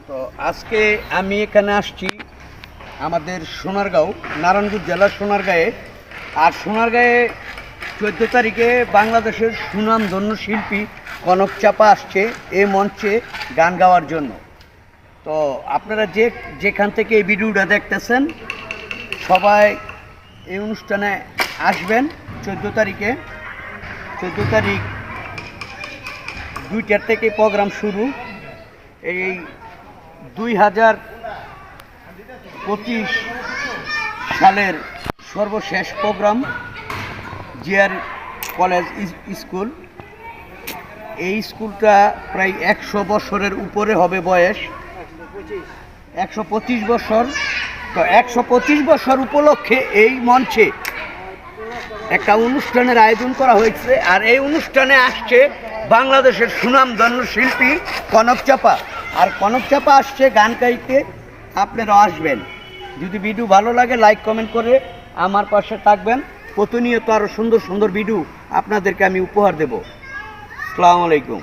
তো আজকে আমি এখানে আসছি আমাদের সোনারগাঁও, নারায়ণগঞ্জ জেলার সোনারগাঁয়ে। আর সোনারগাঁয়ে 14 তারিখে বাংলাদেশের সুনামধন্য শিল্পী কনক চাপা আসছে এই মঞ্চে গান গাওয়ার জন্য। তো আপনারা যেখান থেকে এই ভিডিওটা দেখতেছেন সবাই এই অনুষ্ঠানে আসবেন 14 তারিখে। 14 তারিখ 2টার থেকে প্রোগ্রাম শুরু। এই 2025 সালের সর্বশেষ প্রোগ্রাম জিআর কলেজ স্কুল। এই স্কুলটা প্রায় 100 বছরের উপরে হবে বয়স, 125 বছর। তো 125 বছর উপলক্ষে এই মঞ্চে একটা অনুষ্ঠানের আয়োজন করা হয়েছে। আর এই অনুষ্ঠানে আসছে বাংলাদেশের সুনামধন্য শিল্পী কনক চাপা। আর কনক চাপা আসছে গান গাইতে, আপনারাও আসবেন। যদি ভিডিও ভালো লাগে লাইক কমেন্ট করে আমার পাশে থাকবেন। প্রতিনিয়ত আরও সুন্দর সুন্দর ভিডিও আপনাদেরকে আমি উপহার দেব। আসসালামু আলাইকুম।